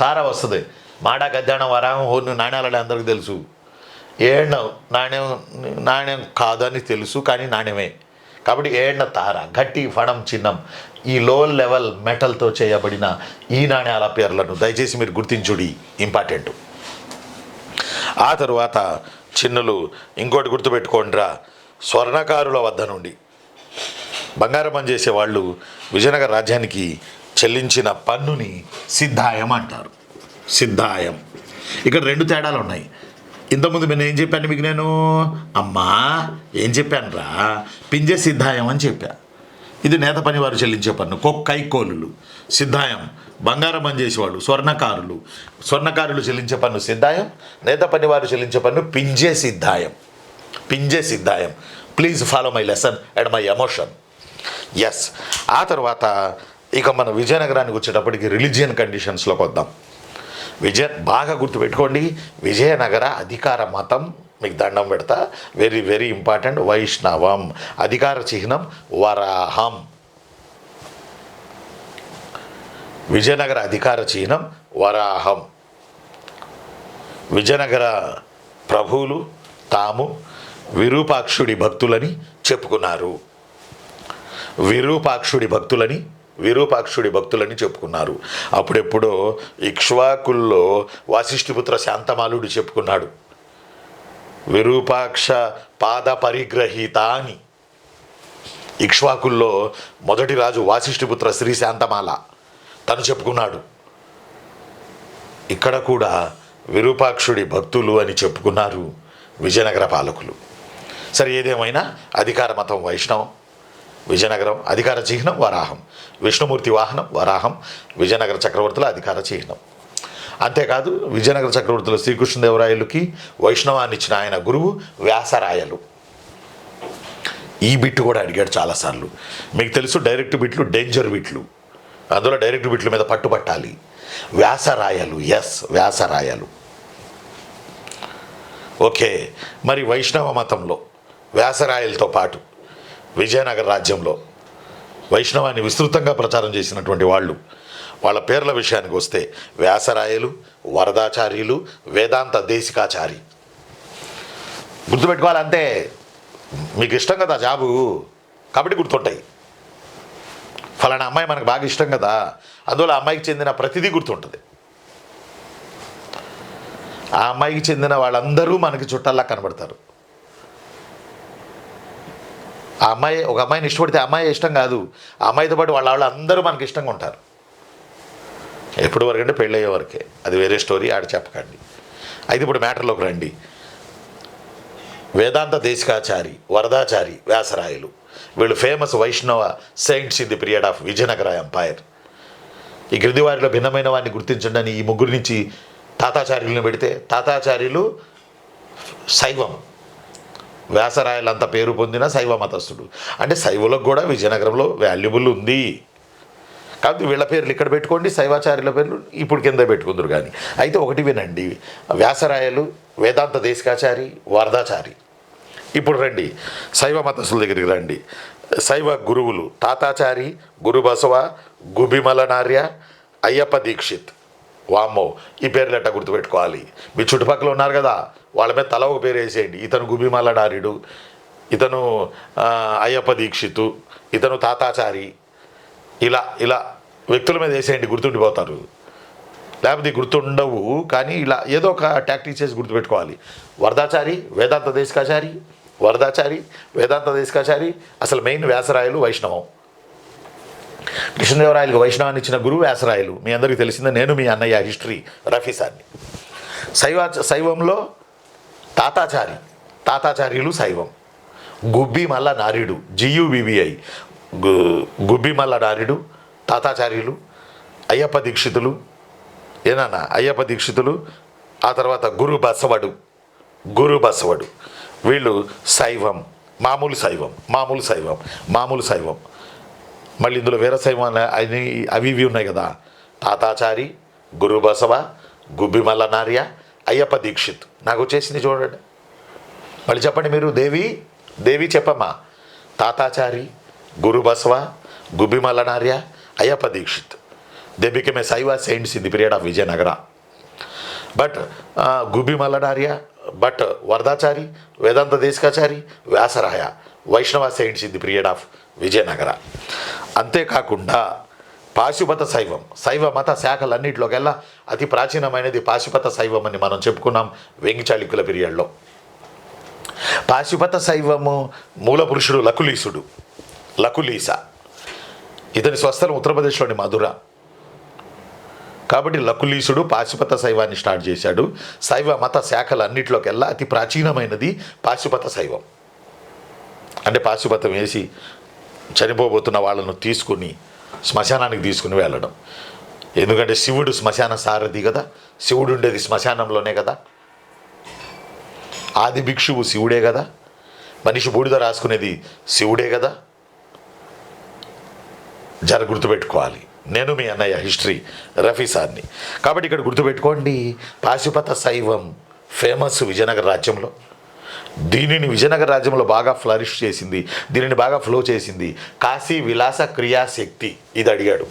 S1: తార వస్తుంది. మాడ, గద్యాణం, వరాహం, హోను నాణ్యాలని అందరికీ తెలుసు. ఏళ్ళ నాణ్యం కాదని తెలుసు, కానీ నాణ్యమే. కాబట్టి ఏళ్ళ తార, గట్టి, ఫణం, చిన్నం ఈ లో లెవెల్ మెటల్తో చేయబడిన ఈ నాణ్యాల పేర్లను దయచేసి మీరు గుర్తించుడి, ఇంపార్టెంట్. ఆ తరువాత చిన్నులు ఇంకోటి గుర్తుపెట్టుకోండిరా. స్వర్ణకారుల వద్ద నుండి బంగారం పని చేసేవాళ్ళు విజయనగర రాజ్యానికి చెల్లించిన పన్నుని సిద్ధాయం అంటారు. సిద్ధాయం. ఇక్కడ 2 తేడాలు ఉన్నాయి. ఇంతకుముందు నేను ఏం చెప్పాను మీకు? నేను అమ్మా ఏం చెప్పాను రా, పింజే సిద్ధాయం అని చెప్పా. ఇది నేత పని వారు చెల్లించే పన్ను. కైకోలులు. సిద్ధాయం బంగారం పని చేసేవాళ్ళు, స్వర్ణకారులు చెల్లించే పన్ను సిద్ధాయం. నేత పని వారు చెల్లించే పన్ను పింజే సిద్ధాయం. Please follow my lesson and my emotion. Yes. ఆ తర్వాత ఇక మన విజయనగరానికి వచ్చేటప్పటికి రిలీజియన్ కండిషన్స్లోకి వద్దాం. బాగా గుర్తుపెట్టుకోండి, విజయనగర అధికార మతం మీకు దండం పెడతా, వెరీ వెరీ ఇంపార్టెంట్, వైష్ణవం. అధికార చిహ్నం వరాహం. విజయనగర అధికార చిహ్నం వరాహం. విజయనగర ప్రభువులు తాము విరూపాక్షుడి భక్తులని చెప్పుకున్నారు. విరూపాక్షుడి భక్తులని చెప్పుకున్నారు. అప్పుడెప్పుడో ఇక్ష్వాకుల్లో వాసిష్ఠిపుత్ర శాంతమాలుడు చెప్పుకున్నాడు, విరూపాక్ష పాద పరిగ్రహీత అని. ఇక్ష్వాకుల్లో మొదటి రాజు వాసిష్ఠిపుత్ర శ్రీ శాంతమాల తను చెప్పుకున్నాడు. ఇక్కడ కూడా విరూపాక్షుడి భక్తులు అని చెప్పుకున్నారు విజయనగర పాలకులు. సరే, ఏదేమైనా అధికార మతం వైష్ణవం, విజయనగరం అధికార చిహ్నం వరాహం, విష్ణుమూర్తి వాహనం వరాహం, విజయనగర చక్రవర్తుల అధికార చిహ్నం. అంతేకాదు, విజయనగర చక్రవర్తుల శ్రీకృష్ణదేవరాయలుకి వైష్ణవాన్ని ఇచ్చిన ఆయన గురువు వ్యాసరాయలు. ఈ బిట్టు కూడా అడిగాడు చాలాసార్లు. మీకు తెలుసు, డైరెక్ట్ బిట్లు డేంజర్ బిట్లు, అందులో డైరెక్ట్ బిట్ల మీద పట్టుబట్టాలి. వ్యాసరాయలు, ఎస్ వ్యాసరాయలు. ఓకే, మరి వైష్ణవ మతంలో వ్యాసరాయలతో పాటు విజయనగర రాజ్యంలో వైష్ణవాన్ని విస్తృతంగా ప్రచారం చేసినటువంటి వాళ్ళ పేర్ల విషయానికి వస్తే వ్యాసరాయలు, వరదాచార్యులు, వేదాంత దేశికాచారి. గుర్తుపెట్టుకోవాలంటే మీకు ఇష్టం కదా జాబు, కాబట్టి గుర్తుంటాయి. ఫలానా అమ్మాయి మనకు బాగా ఇష్టం కదా, అందువల్ల ఆ అమ్మాయికి చెందిన ప్రతిదీ గుర్తుంటుంది. ఆ అమ్మాయికి చెందిన వాళ్ళందరూ మనకి చుట్టాల్లా కనబడతారు. ఒక అమ్మాయిని ఇష్టపడితే ఆ అమ్మాయి ఇష్టం కాదు, ఆ అమ్మాయితో పాటు వాళ్ళు అందరూ మనకి ఇష్టంగా ఉంటారు. ఎప్పుడు వరకు అంటే పెళ్ళి అయ్యే వరకే, అది వేరే స్టోరీ, ఆడ చెప్పకండి. అయితే ఇప్పుడు మ్యాటర్లోకి రండి. వేదాంత దేశికాచారి, వరదాచారి, వ్యాసరాయలు వీళ్ళు famous Vaishnava saints in the period of Vijayanagara empire. ఈ క్రింది వారిలో భిన్నమైన వారిని గుర్తించండి అని ఈ ముగ్గురు నుంచి తాతాచార్యులను పెడితే, తాతాచార్యులు శైవం, వ్యాసరాయలంత పేరు పొందిన శైవ మతస్థుడు. అంటే శైవులకు కూడా విజయనగరంలో వాల్యుబుల్ ఉంది. కాబట్టి వీళ్ళ పేర్లు ఇక్కడ పెట్టుకోండి, శైవాచార్యుల పేర్లు ఇప్పుడు కింద పెట్టుకుందరు. కానీ అయితే ఒకటి వినండి, వ్యాసరాయలు, వేదాంత దేశికాచారి, వరదాచారి. ఇప్పుడు రండి శైవ మతస్థుల దగ్గరికి రండి. శైవ గురువులు తాతాచారి, గురు బసవ, గుబిమల నార్య, అయ్యప్ప దీక్షిత్. వామ్మో, ఈ పేర్లు ఎట్టా గుర్తుపెట్టుకోవాలి? మీ చుట్టుపక్కల ఉన్నారు కదా, వాళ్ళ మీద తల ఒక పేరు వేసేయండి. ఇతను గుబిమల నార్యుడు, ఇతను అయ్యప్ప దీక్షితు, ఇతను తాతాచారి. ఇలా ఇలా వ్యక్తుల మీద వేసేయండి, గుర్తుండిపోతారు. లేకపోతే గుర్తుండవు. కానీ ఇలా ఏదో ఒక టాక్టిక్ చేసి గుర్తుపెట్టుకోవాలి. వరదాచారి, వేదాంత దేశికాచారి, వరదాచారి, వేదాంత దేశికాచారి. అసలు మెయిన్ వ్యాసరాయలు, వైష్ణవం. కృష్ణదేవరాయలకు వైష్ణవాన్ని ఇచ్చిన గురువు వ్యాసరాయలు. మీ అందరికీ తెలిసిందే. నేను మీ అన్నయ్య హిస్టరీ రఫీసాన్ని. శైవంలో తాతాచారి, తాతాచార్యులు శైవం. గుబ్బిమల్ల నార్యుడు, GUBBI, గుబ్బిమల్ల నార్యుడు తాతాచార్యులు. అయ్యప్ప దీక్షితులు, ఏనన్నా అయ్యప్ప దీక్షితులు. ఆ తర్వాత గురు బసవడు. వీళ్ళు శైవం, మామూలు శైవం. మళ్ళీ ఇందులో వేరే శైవం అవి ఇవి ఉన్నాయి కదా. తాతాచారి, గురు బసవ, గుబ్బిమల్ల నార్య, అయ్యప్ప దీక్షిత్. నాకు వచ్చేసింది చూడండి. మళ్ళీ చెప్పండి మీరు. దేవి చెప్పమ్మా. Tatachari, Guru Basava, Gubbimalla Narya, Ayyappa Dikshit. They became a Shaiva saints in the period of Vijayanagara. But Gubbimalla Narya, but Varadachari, Vedanta Desikachari, Vyasaraya, Vaishnava saints in the period of Vijayanagara. అంతేకాకుండా పాశుపత శైవం, శైవ మత శాఖలన్నింటిలోకెల్లా అతి ప్రాచీనమైనది పాశుపత శైవం అని మనం చెప్పుకున్నాం వేంగి చాళుక్యుల పీరియడ్లో. పాశుపత శైవము మూల పురుషుడు లకులీస. ఇతని స్వస్థలం ఉత్తరప్రదేశ్లోని మధుర. కాబట్టి లకులీసుడు పాశుపత శైవాన్ని స్టార్ట్ చేశాడు. శైవ మత శాఖలన్నింటిలోకెల్లా అతి ప్రాచీనమైనది పాశుపత శైవం. అంటే పాశుపతం వేసి చనిపోబోతున్న వాళ్ళను తీసుకుని శ్మశానానికి తీసుకుని వెళ్ళడం. ఎందుకంటే శివుడు శ్మశాన సారథి కదా, శివుడు ఉండేది శ్మశానంలోనే కదా, ఆది భిక్షువు శివుడే కదా, మనిషి బూడిద రాసుకునేది శివుడే కదా. గుర్తుపెట్టుకోవాలి. నేను మీ అన్నయ్య హిస్టరీ రఫీసాన్ని. కాబట్టి ఇక్కడ గుర్తుపెట్టుకోండి, పాశుపత శైవం ఫేమస్ విజయనగర రాజ్యంలో. దీనిని విజయనగర రాజ్యంలో బాగా ఫ్లరిష్ చేసింది, దీనిని బాగా ఫ్లో చేసింది కాశీ విలాస క్రియాశక్తి. ఇది అడిగాడు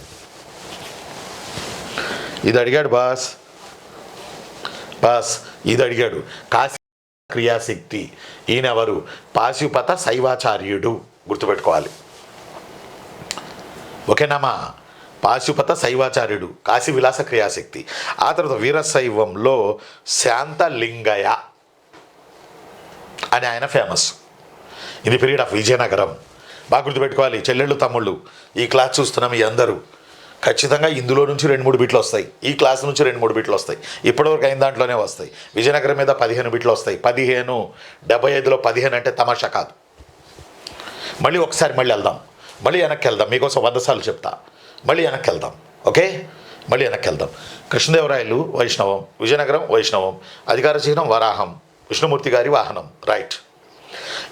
S1: బాస్ ఇది అడిగాడు. కాశీ క్రియాశక్తి. ఈయన ఎవరు? పాశుపత శైవాచార్యుడు. గుర్తుపెట్టుకోవాలి. ఓకేనామా? పాశుపత శైవాచార్యుడు, కాశీ విలాస క్రియాశక్తి. ఆ తర్వాత వీరశైవంలో శాంతలింగయ అని ఆయన ఫేమస్. ఇది పీరియడ్ ఆఫ్ విజయనగరం. బాగా గుర్తుపెట్టుకోవాలి చెల్లెళ్ళు తమ్ముళ్ళు. ఈ క్లాస్ చూస్తున్నాం మీ అందరూ. ఖచ్చితంగా ఇందులో నుంచి 2-3 బిట్లు వస్తాయి, ఈ క్లాస్ నుంచి 2-3 బిట్లు వస్తాయి. ఇప్పటివరకు అయిన దాంట్లోనే వస్తాయి. విజయనగరం మీద 15 బిట్లు వస్తాయి. 15, 75లో 15 అంటే తమాషా కాదు. మళ్ళీ వెళ్దాం, మళ్ళీ వెనక్కి వెళ్దాం. మీకోసం 100 సార్లు చెప్తా. మళ్ళీ వెనక్కి వెళ్దాం. ఓకే, మళ్ళీ వెనక్కి వెళ్దాం. కృష్ణదేవరాయలు వైష్ణవం, విజయనగరం వైష్ణవం, అధికార చిహ్నం వరాహం, విష్ణుమూర్తి గారి వాహనం. రైట్.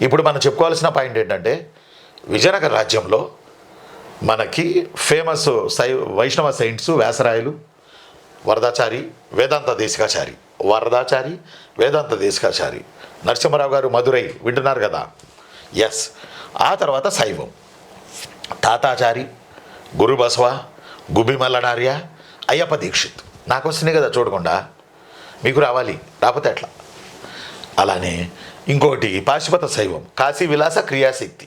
S1: ఇప్పుడు మనం చెప్పుకోవాల్సిన పాయింట్ ఏంటంటే, విజయనగర రాజ్యంలో మనకి ఫేమస్ వైష్ణవ సెయింట్స్ వ్యాసరాయలు, వరదాచారి, వేదాంత దేశికాచారి. నరసింహరావు గారు మధురై వింటున్నారు కదా. ఎస్. ఆ తర్వాత శైవం తాతాచారి, గురు బసవ, గుబ్బిమల్ల నార్య, అయ్యప్ప దీక్షిత్. నాకు వస్తున్నాయి కదా చూడకుండా, మీకు రావాలి, రాకపోతే ఎట్లా? అలానే ఇంకొకటి పాశుపత శైవం కాశీ విలాస క్రియాశక్తి.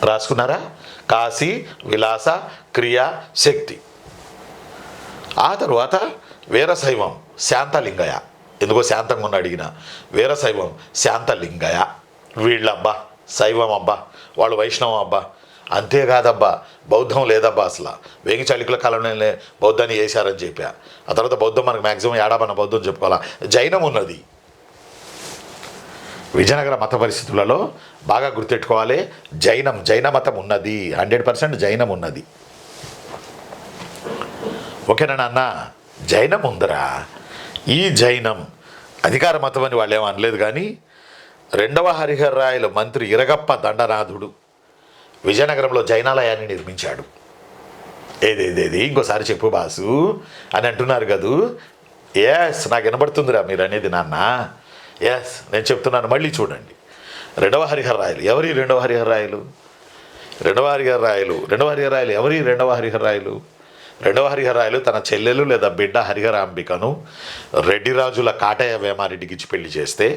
S1: రాసుకున్నారా? కాశీ విలాస క్రియాశక్తి. ఆ తరువాత వీరశైవం శాంతలింగయ. ఎందుకో శాంతంగా ఉన్న అడిగిన. వీరశైవం శాంతలింగయ. వీళ్ళబ్బా శైవం అబ్బా, వాళ్ళు వైష్ణవం అబ్బా. అంతేకాదబ్బా, బౌద్ధం లేదబ్బా. అసలు వేంగి చాళుక్యుల కాలంలోనే బౌద్ధాన్ని వేశారని చెప్పా. ఆ తర్వాత బౌద్ధం మనకు మ్యాక్సిమం ఏడామన్న బౌద్ధం చెప్పుకోవాలా. జైనం ఉన్నది. విజయనగర మత పరిస్థితులలో బాగా గుర్తెట్టుకోవాలి, జైన మతం ఉన్నది. 100% జైనం ఉన్నది. ఓకేనా నాన్న? జైనం ఉందరా. ఈ జైనం అధికార మతం అని వాళ్ళు ఏమో అనలేదు, కానీ రెండవ హరిహరరాయలు మంత్రి ఇరగప్ప దండనాథుడు విజయనగరంలో జైనాలయాన్ని నిర్మించాడు. ఏదేదేది ఇంకోసారి చెప్పు బాసు అని అంటున్నారు కదూ. ఎస్, నాకు వినబడుతుందిరా మీరు అనేది నాన్న. ఎస్, నేను చెప్తున్నాను, మళ్ళీ చూడండి. రెండవ హరిహరరాయలు ఎవరి? రెండవ హరిహరరాయలు ఎవరి? రెండవ హరిహరరాయలు తన చెల్లెలు లేదా బిడ్డ హరిహరాంబికను రెడ్డిరాజుల కాటయ్య వేమారెడ్డికి ఇచ్చి పెళ్లి చేస్తే,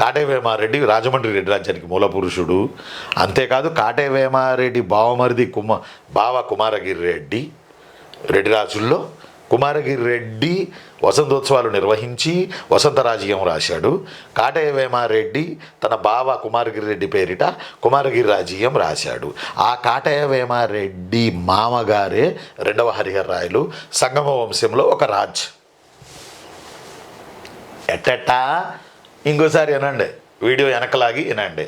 S1: కాటయ్య వేమారెడ్డి రాజమండ్రి రెడ్డి రాజ్యానికి మూల పురుషుడు. అంతేకాదు కాటయ్య వేమారెడ్డి బావమరిది బావ కుమారగిరి రెడ్డి, రెడ్డి రాజుల్లో కుమారగిరి రెడ్డి వసంతోత్సవాలు నిర్వహించి వసంతరాజీయం రాశాడు. కాటయ్య వేమారెడ్డి తన బావ కుమారగిరి రెడ్డి పేరిట కుమారగిరి రాజీయం రాశాడు. ఆ కాటయ్య వేమారెడ్డి మామగారే రెండవ హరిహరరాయలు. సంగమ వంశంలో ఒక రాజ్. ఎట్టెట్టా ఇంకోసారి వినండి, వీడియో వెనకలాగి వినండి,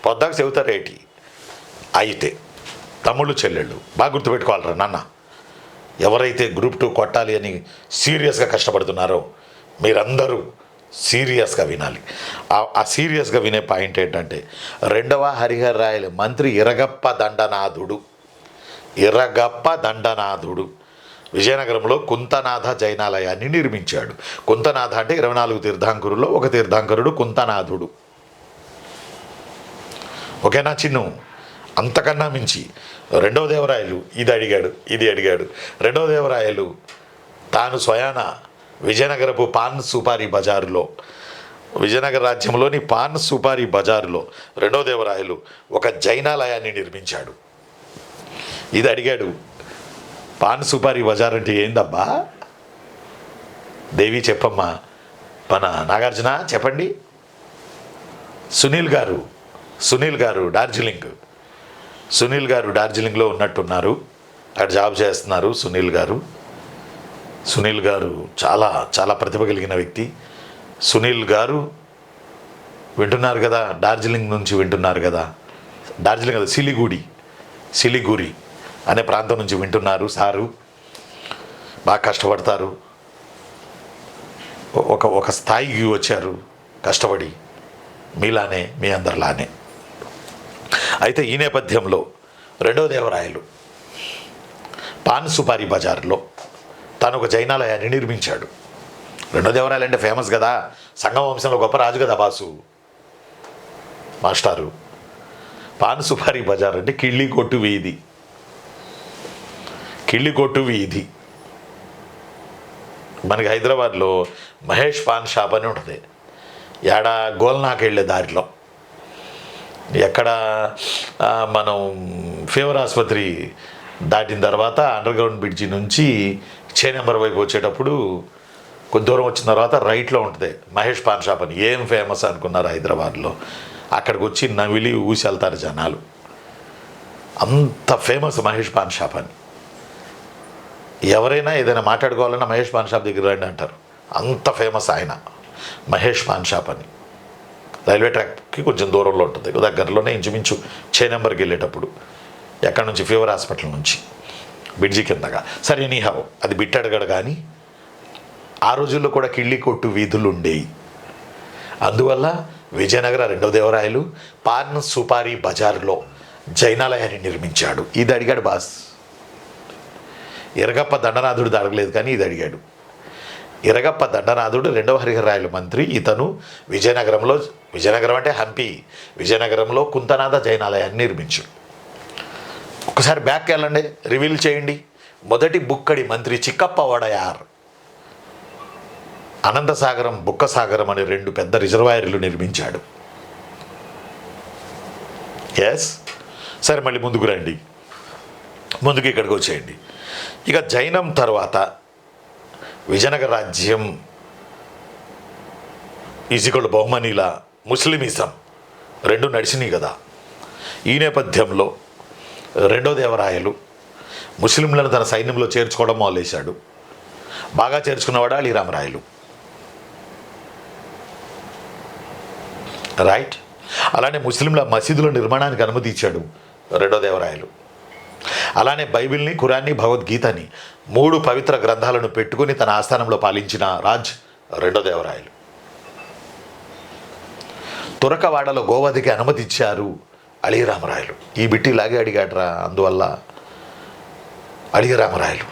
S1: పొద్దాకు చెబుతారేటి. అయితే తమ్ముళ్ళు చెల్లెళ్ళు బాగా గుర్తుపెట్టుకోవాలరా నాన్న. ఎవరైతే గ్రూప్ 2 కొట్టాలి అని సీరియస్గా కష్టపడుతున్నారో మీరందరూ సీరియస్గా వినాలి. ఆ సీరియస్గా వినే పాయింట్ ఏంటంటే, రెండవ హరిహరరాయలు మంత్రి ఇరగప్ప దండనాథుడు విజయనగరంలో కుంతనాథ జైనాలయాన్ని నిర్మించాడు. కుంతనాథ అంటే 24 తీర్థాంకరుల్లో ఒక తీర్థాంకరుడు కుంతనాథుడు. ఓకేనా చిన్ను? అంతకన్నా మించి రెండవ దేవరాయలు ఇది అడిగాడు. రెండవ దేవరాయలు తాను స్వయాన విజయనగరపు విజయనగర రాజ్యంలోని పాన్ సుపారి బజారులో రెండవ దేవరాయలు ఒక జైనాలయాన్ని నిర్మించాడు. ఇది అడిగాడు. పాన్ సుపారి బజార్ అంటే ఏందబ్బా? దేవి చెప్పమ్మా. మన నాగార్జున చెప్పండి. సునీల్ గారు డార్జిలింగ్లో ఉన్నట్టున్నారు. అక్కడ జాబ్ చేస్తున్నారు సునీల్ గారు చాలా చాలా ప్రతిభ కలిగిన వ్యక్తి. సునీల్ గారు వింటున్నారు కదా, డార్జిలింగ్ నుంచి వింటున్నారు కదా. డార్జిలింగ్ కదా, సిలిగురి అనే ప్రాంతం నుంచి వింటున్నారు. సారు బాగా కష్టపడతారు. ఒక స్థాయికి వచ్చారు కష్టపడి, మీలానే, మీ అందరిలానే. అయితే ఈ నేపథ్యంలో రెండవ దేవరాయలు పాన్ సుపారి బజార్లో తాను ఒక జైనాలయాన్ని నిర్మించాడు. రెండో దేవరాయలు అంటే ఫేమస్ కదా, సంగమ వంశంలో గొప్ప రాజు కదా బాసు మాస్టారు. పాన్ సుపారి బజార్ అంటే కిళ్ళి కొట్టు వీధి. మనకి హైదరాబాద్లో మహేష్ పాన్ షాప్ అని ఉంటుంది, ఏడా గోల్నాకి వెళ్ళే దారిలో. ఎక్కడ మనం ఫీవర్ ఆసుపత్రి దాటిన తర్వాత అండర్గ్రౌండ్ బ్రిడ్జి నుంచి నెంబర్ వైపు వచ్చేటప్పుడు కొద్ది దూరం వచ్చిన తర్వాత రైట్లో ఉంటుంది మహేష్ పాన్ షాప్ అని. ఏం ఫేమస్ అనుకున్నారు హైదరాబాద్లో? అక్కడికి వచ్చి నవిలి ఊసి వెళ్తారు జనాలు. అంత ఫేమస్ మహేష్ పాన్ షాప్ అని. ఎవరైనా ఏదైనా మాట్లాడుకోవాలన్నా మహేష్ పాన్ షాప్ దగ్గర రండి అంటారు. అంత ఫేమస్ ఆయన మహేష్ పాన్ షాప్ అని. రైల్వే ట్రాక్కి కొంచెం దూరంలో ఉంటుంది, దగ్గరలోనే ఇంచుమించు నెంబర్కి వెళ్ళేటప్పుడు ఎక్కడి నుంచి ఫీవర్ హాస్పిటల్ నుంచి బ్రిడ్జి కిందగా. సరే ఎనీహావ్ అది బిట్టడగడు. కానీ ఆ రోజుల్లో కూడా కిళ్ళి కొట్టు వీధులు ఉండేవి. అందువల్ల విజయనగర రెండవ దేవరాయలు పాన్ సుపారి బజార్లో జైనాలయాన్ని నిర్మించాడు. ఇది అడిగాడు బాస్. ఇరగప్ప దండనాథుడు అడగలేదు, కానీ ఇది అడిగాడు. ఇరగప్ప దండనాథుడు రెండవ హరిహరరాయలు మంత్రి. ఇతను విజయనగరం అంటే హంపి, విజయనగరంలో కుంతనాథ జైనాలయాన్ని నిర్మించాడు. ఒకసారి బ్యాక్ వెళ్ళండి, రివీల్ చేయండి. మొదటి బుక్కడి మంత్రి చిక్కప్ప వడయార్ అనంతసాగరం, బుక్కసాగరం అనే 2 పెద్ద రిజర్వాయర్లు నిర్మించాడు. ఎస్, సరే మళ్ళీ ముందుకు రండి, ముందుకు ఇక్కడికి వచ్చేయండి. ఇక జైనం తర్వాత విజయనగర రాజ్యం ఈజికొండ బహుమనీల ముస్లిమిజం 2 నడిచినాయి కదా. ఈ నేపథ్యంలో రెండో దేవరాయలు ముస్లింలను తన సైన్యంలో చేర్చుకోవడం మొదలేశాడు. బాగా చేర్చుకున్నవాడు అలీరామరాయలు, రైట్. అలానే ముస్లింల మసీదుల నిర్మాణానికి అనుమతి ఇచ్చాడు రెండో దేవరాయలు. అలానే బైబిల్ని, ఖురాన్ని, భగవద్గీతని 3 పవిత్ర గ్రంథాలను పెట్టుకుని తన ఆస్థానంలో పాలించిన రాజ్ రెండో దేవరాయలు. తురకవాడలో గోవధికి అనుమతి ఇచ్చారు అళిరామరాయలు. ఈ బిట్టి ఇలాగే అడిగాడ్రా, అందువల్ల అళిరామరాయలు.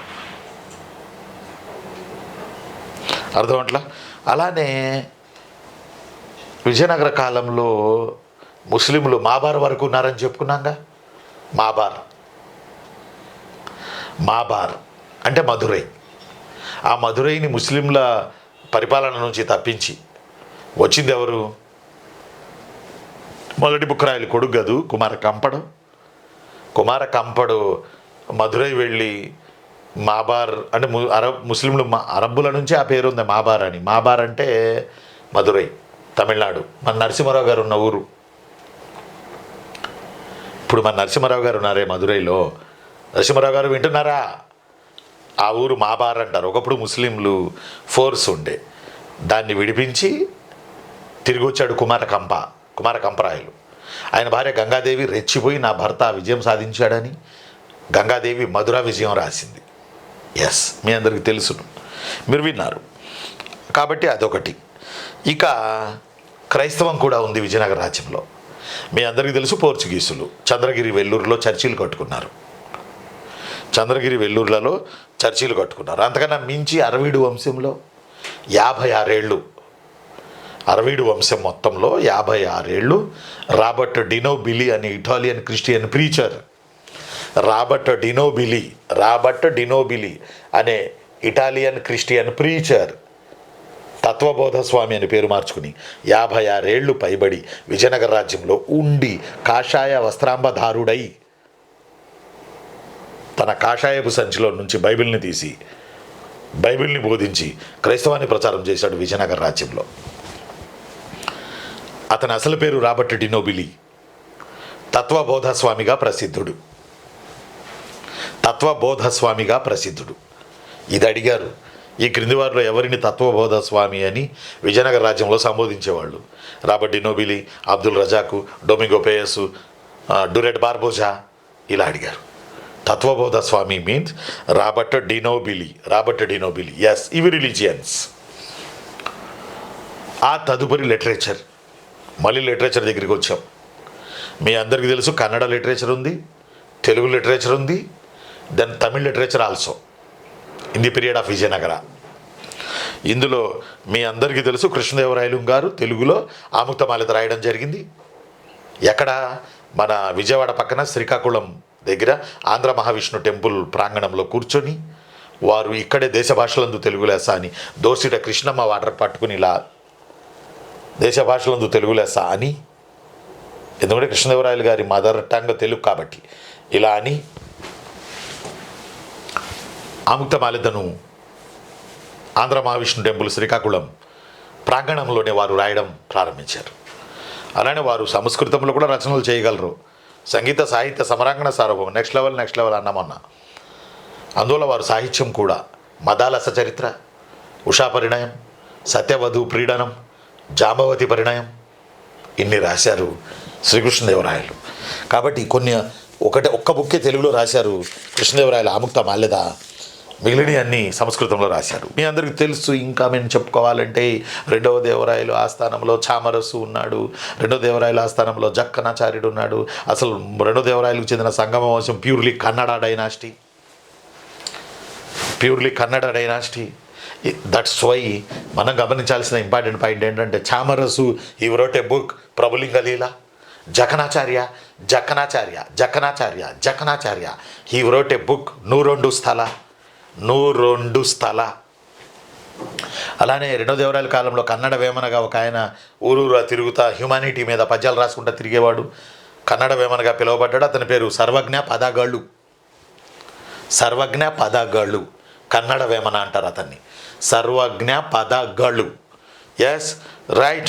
S1: అర్థమట్లా. అలానే విజయనగర కాలంలో ముస్లింలు మాబార్ వరకు ఉన్నారని చెప్పుకున్నాగా. మాబార్ అంటే మధురై. ఆ మధురైని ముస్లింల పరిపాలన నుంచి తప్పించి వచ్చింది ఎవరు? మొదటి బుక్కరాయలు కొడుకు గదు కుమార కంపడు మధురై వెళ్ళి మాబార్ అంటే ముస్లింలు అరబ్బుల నుంచి ఆ పేరు ఉంది మాబార్ అని. మాబార్ అంటే మధురై, తమిళనాడు. మన నరసింహారావు గారు ఉన్న ఊరు. ఇప్పుడు మన నరసింహారావు గారు ఉన్నారే మధురైలో, నరసింహారావు గారు వింటున్నారా? ఆ ఊరు మాబార్ అంటారు. ఒకప్పుడు ముస్లింలు ఫోర్స్ ఉండే, దాన్ని విడిపించి తిరిగి వచ్చాడు కుమార కంపరాయలు. ఆయన భార్య గంగాదేవి రెచ్చిపోయి నా భర్త విజయం సాధించాడని గంగాదేవి మధుర విజయం రాసింది. ఎస్, మీ అందరికీ తెలుసును, మీరు విన్నారు కాబట్టి అదొకటి. ఇక క్రైస్తవం కూడా ఉంది విజయనగర రాజ్యంలో. మీ అందరికీ తెలుసు, పోర్చుగీసులు చంద్రగిరి వెల్లూరులో చర్చిలు కట్టుకున్నారు. అంతకన్నా మించి అరవీడు వంశంలో 56 ఏళ్ళు, అరవీడు వంశం మొత్తంలో 56 ఏళ్ళు రాబర్ట్ డినోబిలి అనే ఇటాలియన్ క్రిస్టియన్ ప్రీచర్, రాబర్ట్ డినోబిలి అనే ఇటాలియన్ క్రిస్టియన్ ప్రీచర్ తత్వబోధ స్వామి అని పేరు మార్చుకుని 56 ఏళ్ళు పైబడి విజయనగర రాజ్యంలో ఉండి కాషాయ వస్త్రాంబధారుడై తన కాషాయపు సంచిలో నుంచి బైబిల్ని తీసి బైబిల్ని బోధించి క్రైస్తవాన్ని ప్రచారం చేశాడు విజయనగర రాజ్యంలో. అతని అసలు పేరు రాబర్ట్ డినోబిలి. తత్వబోధ స్వామిగా ప్రసిద్ధుడు. ఇది అడిగారు, ఈ క్రింది వారిలో ఎవరిని తత్వబోధ స్వామి అని విజయనగర రాజ్యంలో సంబోధించేవాళ్ళు? రాబర్ట్ డినోబిలి, అబ్దుల్ రజాకు, డొమింగో పేయసు, డురెట్ బార్బోజా ఇలా అడిగారు. తత్వబోధ స్వామి మీన్స్ రాబర్ట్ డినోబిలి. ఎస్, ఇవి రిలీజియన్స్. ఆ తదుపరి లిటరేచర్, మళ్ళీ లిటరేచర్ దగ్గరికి వచ్చాం. మీ అందరికీ తెలుసు, కన్నడ లిటరేచర్ ఉంది, తెలుగు లిటరేచర్ ఉంది, then Tamil literature also in the period of Vijayanagara. ఇందులో మీ అందరికీ తెలుసు, కృష్ణదేవరాయలు గారు తెలుగులో ఆముక్తమాలిత రాయడం జరిగింది. ఎక్కడ? మన విజయవాడ పక్కన శ్రీకాకుళం దగ్గర ఆంధ్ర మహావిష్ణు టెంపుల్ ప్రాంగణంలో కూర్చొని వారు ఇక్కడే దేశ భాషలందు తెలుగు లెస్స అని దోసిట కృష్ణమ్మ వాటర్ పట్టుకుని ఇలా దేశ భాషలందు తెలుగు లెస్స అని, ఎందుకంటే కృష్ణదేవరాయలు గారి మదర్ టంగ్ తెలుగు కాబట్టి ఇలా అని ఆముక్తమాలితను ఆంధ్ర మహావిష్ణు టెంపుల్ శ్రీకాకుళం ప్రాంగణంలోనే వారు రాయడం ప్రారంభించారు. అలానే వారు సంస్కృతంలో కూడా రచనలు చేయగలరు. సంగీత సాహిత్య సమరాంగణ సార్వభౌమ నెక్స్ట్ లెవెల్ అన్నమన్న. అందువల్ల వారు సాహిత్యం కూడా మదాలస చరిత్ర, ఉషా పరిణయం, సత్యవధు ప్రీడనం, జాంబవతి పరిణయం ఇన్ని రాశారు శ్రీకృష్ణదేవరాయలు. కాబట్టి ఒక్క బుక్కే తెలుగులో రాశారు కృష్ణదేవరాయలు ఆముక్తమాల్యద, మిగిలిన అన్ని సంస్కృతంలో రాశారు. మీ అందరికీ తెలుసు. ఇంకా మేము చెప్పుకోవాలంటే రెండవ దేవరాయలు ఆస్థానంలో చామరసు ఉన్నాడు, రెండవ దేవరాయలు ఆస్థానంలో జక్కనాచార్యుడు ఉన్నాడు. అసలు రెండవ దేవరాయలకు చెందిన సంగమ వంశం purely Kannada dynasty. That's why మనం గమనించాల్సిన ఇంపార్టెంట్ పాయింట్ ఏంటంటే చామరసు ఈ wrote a book Prabhulinga Leela. Jakanacharya he wrote a book Nurondu Sthala. అలానే రెండో దేవరాయల కాలంలో కన్నడ వేమనగా ఒక ఆయన ఊరూరా తిరుగుతా హ్యుమానిటీ మీద పద్యాలు రాసుకుంటా తిరిగేవాడు. కన్నడ వేమనగా పిలువబడ్డాడు. అతని పేరు సర్వజ్ఞ పదగాళ్ళు. కన్నడ వేమన అంటారు అతన్ని, సర్వజ్ఞ పదగాళ్ళు. Yes, right.